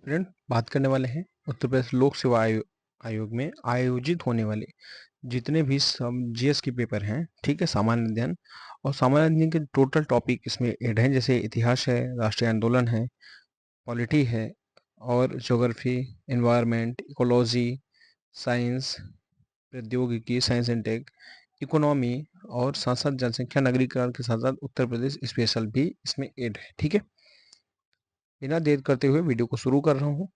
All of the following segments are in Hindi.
स्टूडेंट बात करने वाले हैं उत्तर प्रदेश लोक सेवा आयोग में आयोजित होने वाले जितने भी जीएस के पेपर हैं, ठीक है, सामान्य अध्ययन और सामान्य अध्ययन के टोटल टॉपिक इसमें ऐड हैं, जैसे इतिहास है, राष्ट्रीय आंदोलन है, पॉलिटी है और ज्योग्राफी, एनवायरनमेंट, इकोलॉजी, साइंस, प्रौद्योगिकी, साइंस एंड टेक, इकोनॉमी और साथ साथ जनसंख्या नगरीकरण के साथ साथ उत्तर प्रदेश स्पेशल भी इसमें ऐड है। ठीक है, बिना देर करते हुए वीडियो को शुरू कर रहा हूँ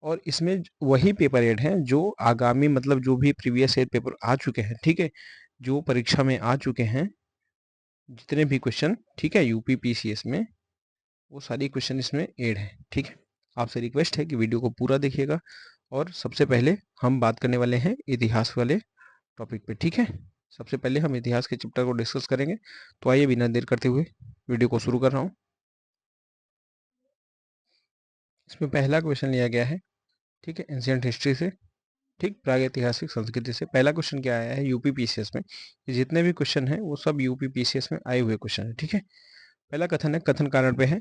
और इसमें वही पेपर ऐड हैं जो आगामी मतलब जो भी प्रीवियस ईयर पेपर आ चुके हैं, ठीक है, जो परीक्षा में आ चुके हैं जितने भी क्वेश्चन, ठीक है, यूपी पीसीएस में, वो सारी क्वेश्चन इसमें ऐड हैं। ठीक है, आपसे रिक्वेस्ट है कि वीडियो को पूरा देखिएगा और सबसे पहले हम बात करने वाले हैं इतिहास वाले टॉपिक पे। ठीक है, सबसे पहले हम इतिहास के चैप्टर को डिस्कस करेंगे, तो आइए बिना देर करते हुए वीडियो को शुरू कर रहा हूँ। इसमें पहला क्वेश्चन लिया गया है, ठीक है, एंशियंट हिस्ट्री से, ठीक, प्रागैतिहासिक संस्कृति से। पहला क्वेश्चन क्या आया है यूपी पीसीएस में, ये जितने भी क्वेश्चन हैं वो सब यूपी पीसीएस में आए हुए क्वेश्चन है। ठीक है, पहला कथन है, कथन कारण पे है।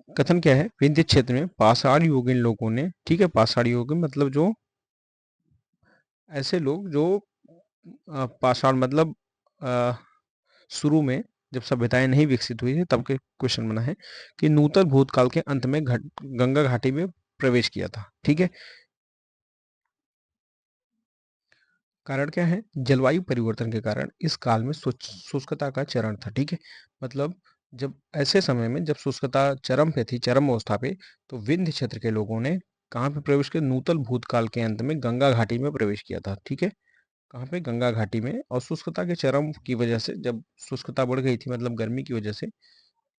कथन क्या है, विंध्य क्षेत्र में पाषाण युगीन लोगों ने, ठीक है, पाषाण युगीन मतलब जो ऐसे लोग जो पाषाण मतलब अ, शुरू में जब सभ्यताएं नहीं विकसित हुई थी तब के क्वेश्चन बना है कि नूतन भूतकाल के अंत में गंगा घाटी में प्रवेश किया था। ठीक है, कारण क्या है, जलवायु परिवर्तन के कारण इस काल में शुष्कता का चरण था। ठीक है, मतलब जब ऐसे समय में जब शुष्कता चरम पे थी, चरम अवस्था पे, तो विंध्य क्षेत्र के लोगों ने कहाँ पे प्रवेश किया, नूतन भूतकाल के अंत में गंगा घाटी में प्रवेश किया था। ठीक है, कहाँ पे, गंगा घाटी में, और शुष्कता के चरम की वजह से, जब शुष्कता बढ़ गई थी मतलब गर्मी की वजह से,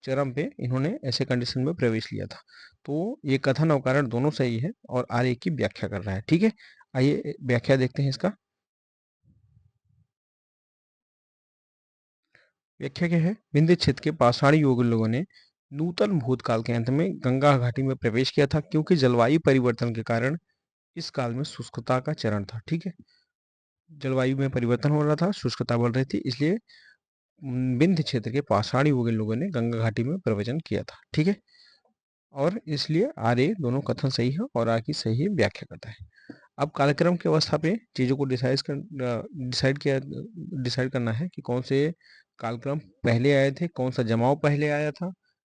चरम पे इन्होंने ऐसे कंडीशन में प्रवेश लिया था। तो ये कथन और कारण दोनों सही है और आर्य की व्याख्या कर रहा है। ठीक है, आइए व्याख्या देखते हैं इसका। व्याख्या क्या है, विंध्य क्षेत्र के पाषाणी युगीन लोगों ने नूतन भूतकाल के अंत में गंगा घाटी में प्रवेश किया था क्योंकि जलवायु परिवर्तन के कारण इस काल में शुष्कता का चरण था। ठीक है, जलवायु में परिवर्तन हो रहा था, शुष्कता बढ़ रही थी, इसलिए विंध्य क्षेत्र के पाषाणी युगीन लोगों ने गंगा घाटी में प्रवचन किया था। ठीक है, और इसलिए आर्य दोनों कथन सही है और आ की सही व्याख्या करता है। अब कार्यक्रम की अवस्था पे चीज़ों को डिसाइड करना है कि कौन से कालक्रम पहले आए थे, कौन सा जमाव पहले आया था,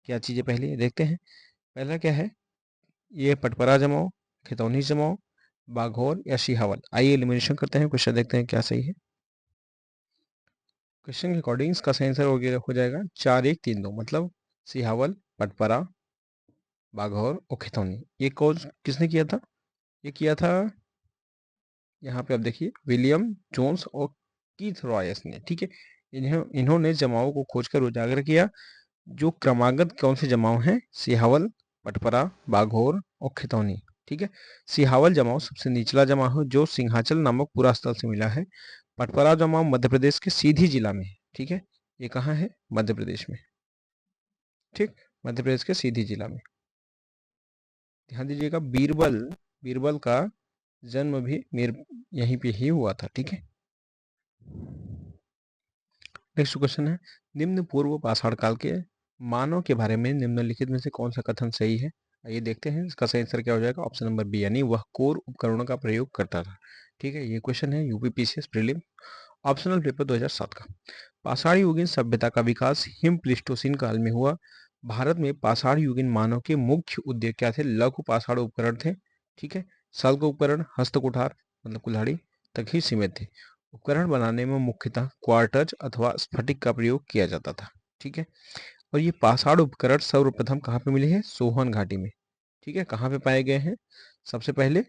क्या चीज़ें पहले देखते हैं। पहला क्या है, ये पटपरा जमाव, खितौनी जमाव, बाघौर या सिहावल। आइए एलिमिनेशन करते हैं, क्वेश्चन देखते हैं क्या सही है। क्वेश्चन के अकॉर्डिंग इसका सही आंसर हो जाएगा 4-1-3-2, मतलब सिहावल, पटपरा, बाघौर और खितौनी। ये कौन किसने किया था, ये किया था, यहाँ पे आप देखिए, विलियम जोन्स और कीथ रॉयस ने। ठीक है, इन्होंने जमाओं को खोजकर उजागर किया जो क्रमागत कौन से जमाव हैं, सिहावल, पटपरा, बाघोर और खितौनी। ठीक है, सिहावल जमाव सबसे निचला जमाव है जो सिंहाचल नामक पुरा स्थल से मिला है। पटपरा जमाव मध्य प्रदेश के सीधी जिला में है। ठीक है, ये कहाँ है, मध्य प्रदेश में। ठीक, मध्य प्रदेश के सीधी जिला में। ध्यान दीजिएगा, बीरबल, बीरबल का जन्म भी यहीं पे ही हुआ था। ठीक है, नेक्स्ट क्वेश्चन है, निम्न पूर्व पाषाण काल के मानव के बारे में निम्नलिखित में से कौन सा कथन सही है। आइए देखते हैं, इसका सही आंसर क्या हो जाएगा, ऑप्शन नंबर बी, यानी वह कोर उपकरणों का प्रयोग करता था। ठीक है, ये क्वेश्चन है UP PCS prelim optional paper 2007 का। पाषाण युगीन सभ्यता का विकास हिम प्लीस्टोसीन काल में हुआ। भारत में पाषाण युगीन मानव के मुख्य उद्योग क्या थे, लघु पाषाण उपकरण थे। ठीक है, शल्क उपकरण, हस्त कुठार मतलब कुल्हाड़ी तक ही सीमित थे। उपकरण बनाने में मुख्यतः क्वार्टज अथवा स्फटिक का प्रयोग किया जाता था। ठीक है, और ये पाषाण उपकरण सर्वप्रथम कहाँ पे मिले हैं, सोहन घाटी में। ठीक है, कहाँ पे पाए गए हैं, सबसे पहले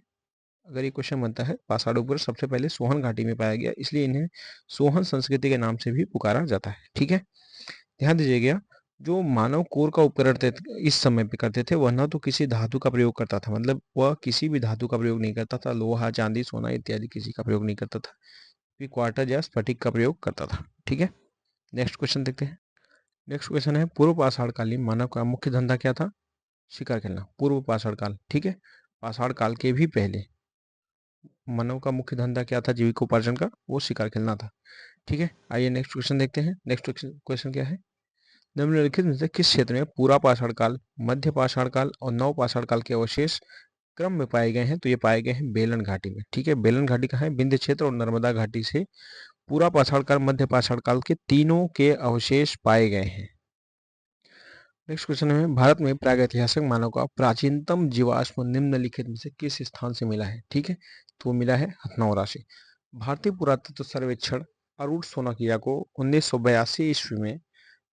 अगर ये क्वेश्चन बनता है, पाषाण उपकरण सबसे पहले सोहन घाटी में पाया गया, इसलिए इन्हें सोहन संस्कृति के नाम से भी पुकारा जाता है। ठीक है, ध्यान दीजिएगा, जो मानव कोर का उपकरण इस समय पे करते थे, वह न तो किसी धातु का प्रयोग करता था, मतलब वह किसी भी धातु का प्रयोग नहीं करता था, लोहा, चांदी, सोना इत्यादि किसी का प्रयोग नहीं करता था, क्वार्टर या स्फटिक का प्रयोग करता था। ठीक है, नेक्स्ट क्वेश्चन देखते हैं। नेक्स्ट क्वेश्चन है, पूर्व पाषाण कालीन मानव का मुख्य धंधा क्या था, शिकार खेलना। पूर्व पाषाण काल, ठीक है, पाषाण काल के भी पहले मानव का मुख्य धंधा क्या था, जीविकोपार्जन का, वो शिकार खेलना था। ठीक है, आइए नेक्स्ट क्वेश्चन देखते हैं। नेक्स्ट क्वेश्चन क्या है, निम्नलिखित में से किस क्षेत्र में पूरा पाषाण काल, मध्य पाषाण काल और नव पाषाण काल के अवशेष क्रम में पाए गए हैं, तो ये पाए गए हैं बेलन घाटी में। ठीक है, बेलन घाटी कहाँ है? विंध्य क्षेत्र और नर्मदा घाटी से पूरा पाषाण काल, मध्य पाषाण काल के तीनों के अवशेष पाए गए हैं। नेक्स्ट क्वेश्चन है, भारत में प्रागैतिहासिक मानव का प्राचीनतम जीवाश्म निम्नलिखित में से किस स्थान से मिला है? ठीक है, तो मिला है हथनौरा से। भारतीय पुरातत्व सर्वेक्षण अरूण सोनाकिया को 1982 ईस्वी में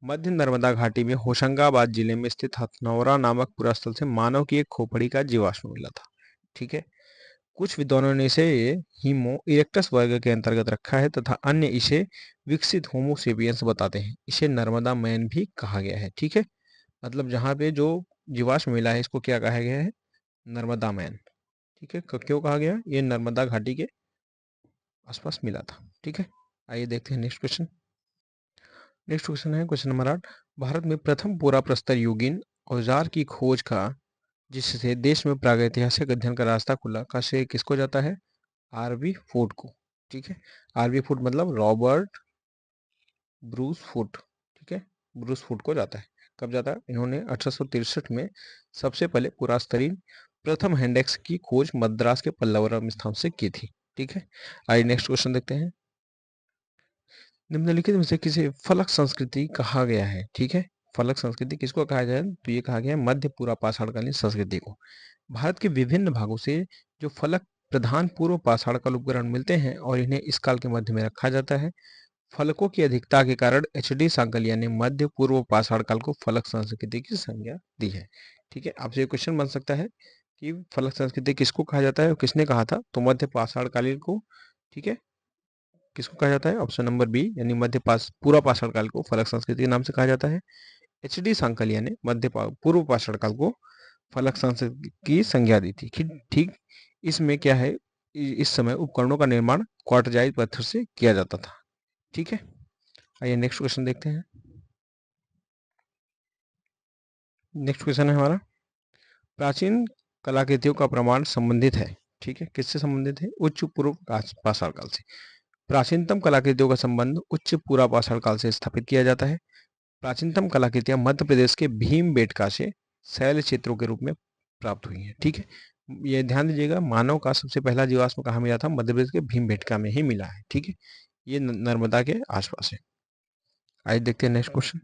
मध्य नर्मदा घाटी में होशंगाबाद जिले में स्थित हथनौरा नामक पुरास्थल से मानव की एक खोपड़ी का जीवाश्म मिला था। ठीक है, कुछ विद्वानों ने इसे हीमो इरेक्टस वर्ग के अंतर्गत रखा है तथा अन्य इसे विकसित होमो सेपियंस बताते हैं। इसे नर्मदा मैन भी कहा गया है। ठीक है, मतलब जहाँ पे जो जीवाश्म मिला है इसको क्या कहा गया है? नर्मदा मैन। ठीक है, क्यों कहा गया? ये नर्मदा घाटी के आसपास मिला था। ठीक है, आइए देखते हैं नेक्स्ट क्वेश्चन। नेक्स्ट क्वेश्चन है क्वेश्चन नंबर 8। भारत में प्रथम पूरा प्रस्तर युगीन औजार की खोज का, जिससे देश में प्रागैतिहासिक अध्ययन का रास्ता खुला, का श्रेय किसको जाता है? आरवी फूड को। ठीक है, आरवी फूड मतलब रॉबर्ट ब्रूस फूड। ठीक है, ब्रूस फूड को जाता है। कब जाता है? इन्होंने 1863 में सबसे पहले पुरास्तरीय प्रथम हैंडेक्स की खोज मद्रास के पल्लवरम स्थान से की थी। ठीक है, आइए नेक्स्ट क्वेश्चन देखते हैं। निम्नलिखित में से किसे फलक संस्कृति कहा गया है? ठीक है, फलक संस्कृति किसको कहा जाए? तो ये कहा गया है मध्य पूरा पाषाणकालीन संस्कृति को। भारत के विभिन्न भागों से जो फलक प्रधान पूर्व पाषाणकाल उपकरण मिलते हैं और इन्हें इस काल के मध्य में रखा जाता है। फलकों की अधिकता के कारण एच.डी. सांकलिया ने मध्य पूर्व पाषाण काल को फलक संस्कृति की संज्ञा दी है। ठीक है, आपसे ये क्वेश्चन बन सकता है कि फलक संस्कृति किसको कहा जाता है और किसने कहा था? तो मध्य पाषाण कालीन को। ठीक है, किसको कहा जाता है? ऑप्शन नंबर बी, यानी पूरा पाषाण काल को फलक संस्कृति के नाम से कहा जाता है। एच.डी. सांकलिया ने पूर्व पाषाण काल को फलक संस्कृति की संज्ञा दी थी। ठीक, इसमें क्या है? इस समय उपकरणों का निर्माण क्वार्टजाइट पत्थर से किया जाता था। ठीक है, आइए नेक्स्ट क्वेश्चन देखते हैं। नेक्स्ट क्वेश्चन है हमारा, प्राचीन कलाकृतियों का प्रमाण संबंधित है। ठीक है, किससे संबंधित है? उच्च पूर्व पाषाण काल से। प्राचीनतम कलाकृतियों का संबंध उच्च पूरा पाषाण काल से स्थापित किया जाता है। प्राचीनतम कलाकृतियां मध्य प्रदेश के भीमबेटका से शैल क्षेत्रों के रूप में प्राप्त हुई हैं। ठीक है, ये ध्यान दीजिएगा, मानव का सबसे पहला जीवाश्म कहाँ मिला था? मध्य प्रदेश के भीमबेटका में ही मिला है। ठीक है, ये नर्मदा के आसपास है। आइए देखते हैं नेक्स्ट क्वेश्चन।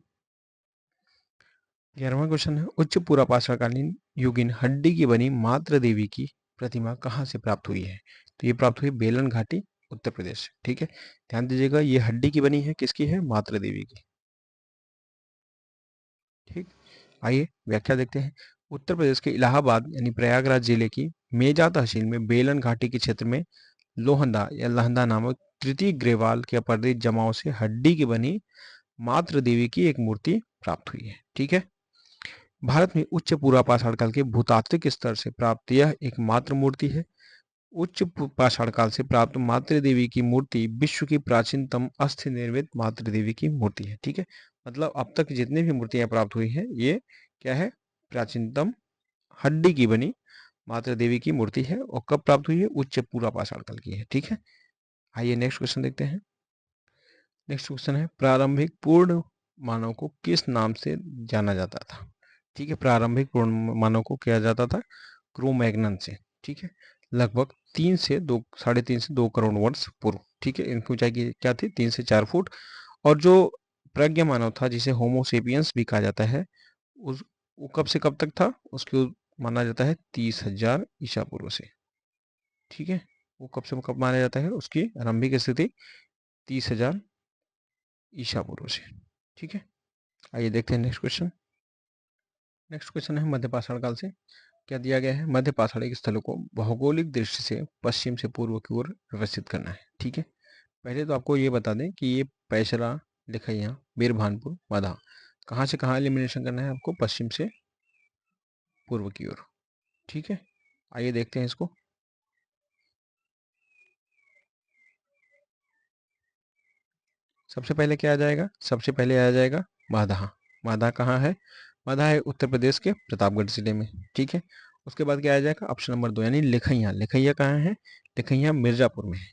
11वां क्वेश्चन है, उच्च पूरा पाषाणकालीन युगीन हड्डी की बनी मातृ देवी की प्रतिमा कहाँ से प्राप्त हुई है? तो ये प्राप्त हुई बेलन घाटी, उत्तर प्रदेश से। ठीक है, ध्यान दीजिएगा, ये हड्डी की बनी है, किसकी है? मातृ देवी की। ठीक, आइए व्याख्या देखते हैं। उत्तर प्रदेश के इलाहाबाद यानी प्रयागराज जिले की मेजा तहसील में बेलन घाटी के क्षेत्र में लोहंदा या लहंदा नामक तृतीय ग्रेवाल के अपराधित जमाव से हड्डी की बनी मातृ देवी की एक मूर्ति प्राप्त हुई है। ठीक है, भारत में उच्च पूर्व पाषाण काल के भूतात्विक स्तर से प्राप्त यह एकमात्र मूर्ति है। उच्च पाषाण काल से प्राप्त मातृ देवी की मूर्ति विश्व की प्राचीनतम अस्थि निर्मित मातृ देवी की मूर्ति है। ठीक है, मतलब अब तक जितनी भी मूर्तियां प्राप्त हुई हैं, ये क्या है? प्राचीनतम हड्डी की बनी मातृ देवी की मूर्ति है। और कब प्राप्त हुई है? उच्च पूर्व पाषाण काल की है। ठीक है, आइए नेक्स्ट क्वेश्चन देखते हैं। नेक्स्ट क्वेश्चन है, प्रारंभिक पूर्ण मानव को किस नाम से जाना जाता था? ठीक है, प्रारंभिक पूर्ण मानव को किया जाता था क्रोमैग्नन से। ठीक है, लगभग 3 से 2 वर्ष पूर्व। ठीक है, इनकी ऊंचाई की क्या थी? 3 से 4 फुट। और जो प्रज्ञ मानव था, जिसे होमोसेपियंस भी कहा जाता है, उस वो कब से कब तक था? उसको माना जाता है 30,000 ईसा पूर्व से। ठीक है, वो कब से कब माना जाता है? उसकी आरंभिक स्थिति 30,000 ईसा पूर्व से। ठीक है, आइए देखते हैं नेक्स्ट क्वेश्चन। नेक्स्ट क्वेश्चन है मध्य पाषाण काल से क्या दिया गया है? मध्य पाषाणिक स्थलों को भौगोलिक दृष्टि से पश्चिम से पूर्व की ओर व्यवस्थित करना है। ठीक है, पहले तो आपको ये बता दें कि ये पैसरा, लिखैया, बीरभानपुर, मधा, कहाँ से कहाँ एलिमिनेशन करना है आपको? पश्चिम से पूर्व की ओर। ठीक है, आइए देखते हैं इसको। सबसे पहले क्या आ जाएगा? सबसे पहले आ जाएगा माधा। माधा कहाँ है? माधा है उत्तर प्रदेश के प्रतापगढ़ जिले में। ठीक है, उसके बाद क्या आ जाएगा? ऑप्शन नंबर 2 यानी लिखैया। लिखैया कहाँ है? लिखैया मिर्जापुर में है।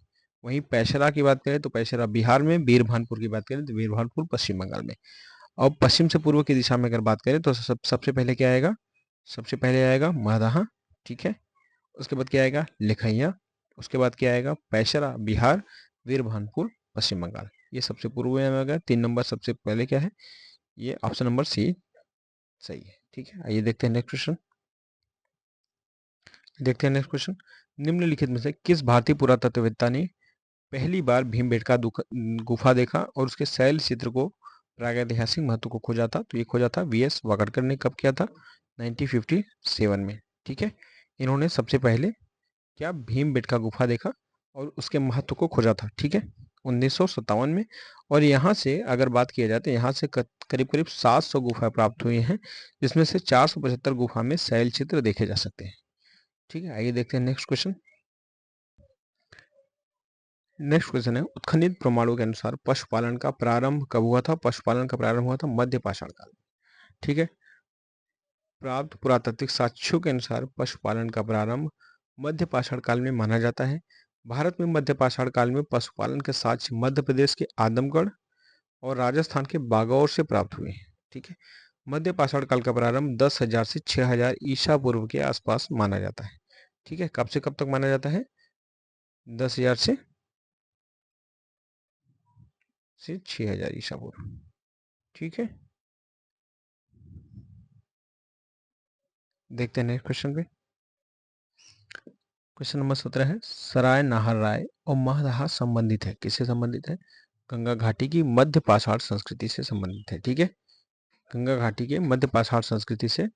वहीं पैसरा की बात करें तो पैसरा बिहार में, बीरभानपुर की बात करें तो बीरभानपुर पश्चिम बंगाल में। और पश्चिम से पूर्व की दिशा में अगर बात करें तो सबसे पहले क्या आएगा? सबसे पहले आएगा माधा। ठीक है, उसके बाद क्या आएगा, लिखैया। उसके बाद क्या आएगा, पैसरा बिहार, वीरभानपुर पश्चिम बंगाल। ये सबसे पूर्व में आएगा। 3 नंबर सबसे पहले क्या है, ये ऑप्शन नंबर सी सही है। ठीक है, आइए देखते हैं नेक्स्ट क्वेश्चन। देखते हैं नेक्स्ट क्वेश्चन। निम्नलिखित में से किस भारतीय पुरातत्ववेत्ता ने पहली बार भीमबेटका गुफा देखा और उसके शैल चित्र को प्रागैतिहासिक महत्व को खोजा था? तो ये खोजा था वीएस वाकड़कर ने। कब किया था? 1957 में। ठीक है, इन्होंने सबसे पहले क्या, भीमबेटका गुफा देखा और उसके महत्व को खोजा था। ठीक है, 1957 में। और यहाँ से अगर बात किया जाए तो यहाँ से करीब करीब 700 गुफा प्राप्त हुई हैं, जिसमें से 475 गुफा में शैल चित्र देखे जा सकते हैं। ठीक है, आइए देखते हैं नेक्स्ट क्वेश्चन। नेक्स्ट क्वेश्चन है, उत्खनित प्रमाणों के अनुसार पशुपालन का प्रारंभ कब हुआ था? पशुपालन का प्रारंभ हुआ था मध्य पाषाण काल में। ठीक है, प्राप्त पुरातात्विक साक्ष्यों के अनुसार पशुपालन का प्रारंभ मध्य पाषाण काल में माना जाता है। भारत में मध्य पाषाण काल में पशुपालन के साक्ष्य मध्य प्रदेश के आदमगढ़ और राजस्थान के बागौर से प्राप्त हुए हैं। ठीक है, मध्य पाषाण काल का प्रारंभ 10,000 से 6,000 ईसा पूर्व के आसपास माना जाता है। ठीक है, कब से कब तक माना जाता है? 10,000 से 6,000 ईसा पूर्व। ठीक है, देखते हैं नेक्स्ट क्वेश्चन पे। क्वेश्चन नंबर 17 है, सराय नाहर राय और महदहा संबंधित है। किससे संबंधित है? गंगा घाटी की मध्य पाषाण संस्कृति से संबंधित है। ठीक है, गंगा घाटी के मध्य पाषाण संस्कृति से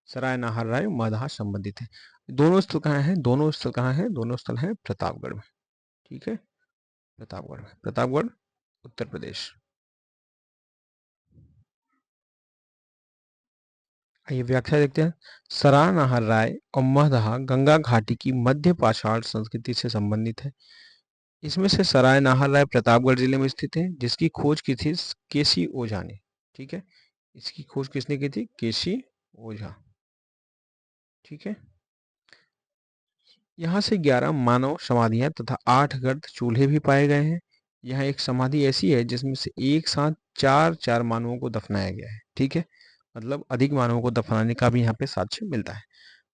सराय नाहर राय और महदहा संबंधित है। दोनों स्थल कहाँ है? दोनों स्थल कहाँ है? दोनों स्थल है प्रतापगढ़ में। ठीक है, प्रतापगढ़ में, प्रतापगढ़ उत्तर प्रदेश। आइए व्याख्या देखते हैं। सराय नाहर राय और महदहा गंगा घाटी की मध्य पाषाण संस्कृति से संबंधित है। इसमें से सराय नाहर राय प्रतापगढ़ जिले में स्थित है, जिसकी खोज की थी केसी ओझा ने। ठीक है, इसकी खोज किसने की थी? केसी ओझा। ठीक है, यहाँ से 11 मानव समाधियां तथा 8 गर्द चूल्हे भी पाए गए हैं। यहाँ एक समाधि ऐसी है जिसमें से एक साथ चार चार मानवों को दफनाया गया है। ठीक है, मतलब अधिक मानवों को दफनाने का भी यहाँ पे साक्ष्य मिलता है।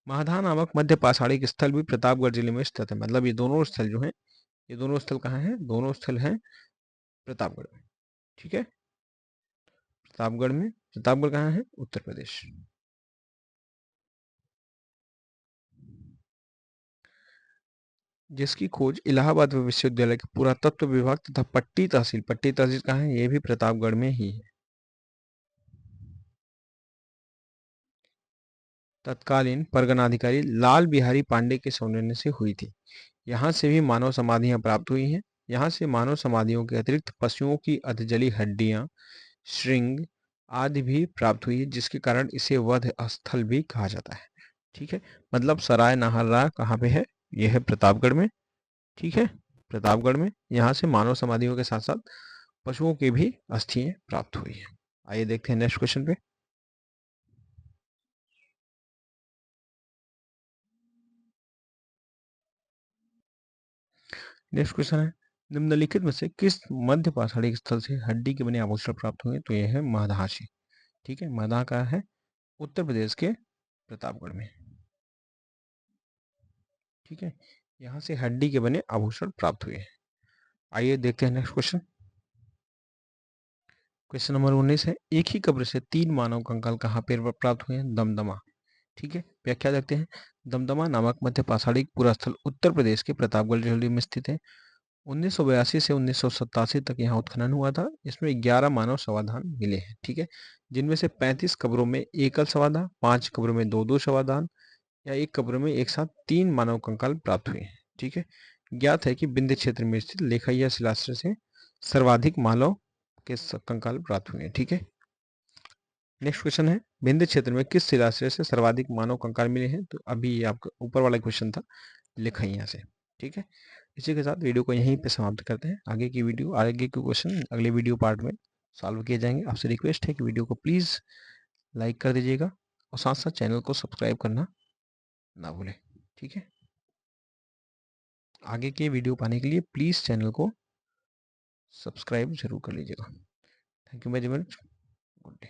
महाधा नामक मध्य पाषाणिक स्थल भी प्रतापगढ़ जिले में स्थित है। मतलब ये दोनों स्थल जो हैं, ये दोनों स्थल कहाँ हैं? दोनों स्थल हैं प्रतापगढ़ में। ठीक है, प्रतापगढ़ में। प्रतापगढ़ कहाँ है? उत्तर प्रदेश। जिसकी खोज इलाहाबाद विश्वविद्यालय के पुरातत्व विभाग तथा पट्टी तहसील कहाँ है? ये भी प्रतापगढ़ में ही है। तत्कालीन परगनाधिकारी लाल बिहारी पांडे के सौजन्य से हुई थी। यहाँ से भी मानव समाधियां प्राप्त हुई हैं। यहाँ से मानव समाधियों के अतिरिक्त पशुओं की अधजली हड्डियां, श्रृंग आदि भी प्राप्त हुई है, जिसके कारण इसे वध स्थल भी कहा जाता है। ठीक है, मतलब सराय नाहररा कहाँ पे है? यह है प्रतापगढ़ में। ठीक है, प्रतापगढ़ में। यहाँ से मानव समाधियों के साथ साथ पशुओं की भी अस्थियां प्राप्त हुई है। आइए देखते हैं नेक्स्ट क्वेश्चन पे। नेक्स्ट क्वेश्चन है, निम्नलिखित में से किस मध्य पाषाणिक स्थल से हड्डी के बने आभूषण प्राप्त हुए? तो यह है महदहा से। ठीक है, महदहा का है उत्तर प्रदेश के प्रतापगढ़ में। ठीक है, यहाँ से हड्डी के बने आभूषण प्राप्त हुए हैं। आइए देखते हैं नेक्स्ट क्वेश्चन। क्वेश्चन नंबर 19 है, एक ही कब्र से 3 मानव कंकाल कहाँ पे प्राप्त हुए हैं? दमदमा। ठीक है, व्याख्या देखते हैं। दमदमा नामक मध्य पाषाणिक पुरास्थल उत्तर प्रदेश के प्रतापगढ़ जिले में स्थित है। 1982 से 1987 तक यहाँ उत्खनन हुआ था। इसमें 11 मानव शवाधान मिले हैं। ठीक है, जिनमें से 35 कब्रों में एकल शवाधान, 5 कब्रों में दो दो शवाधान या एक कब्र में एक साथ 3 मानव कंकाल प्राप्त हुए हैं। ठीक है, ज्ञात है कि विंध्य क्षेत्र में स्थित लेखैया शिलाश्रय से सर्वाधिक मानव के कंकाल प्राप्त हुए हैं। ठीक है, नेक्स्ट क्वेश्चन है, विंध्य क्षेत्र में किस शिलाश्रय से सर्वाधिक मानव कंकाल मिले हैं? तो अभी ये आपका ऊपर वाला क्वेश्चन था, लेखैया से। ठीक है, इसी के साथ वीडियो को यहीं पे समाप्त करते हैं। आगे के क्वेश्चन अगले वीडियो पार्ट में सॉल्व किए जाएंगे। आपसे रिक्वेस्ट है कि वीडियो को प्लीज़ लाइक कर दीजिएगा और साथ साथ चैनल को सब्सक्राइब करना ना भूलें। ठीक है, आगे के वीडियो पाने के लिए प्लीज़ चैनल को सब्सक्राइब जरूर कर लीजिएगा। Thank you very much. Good day.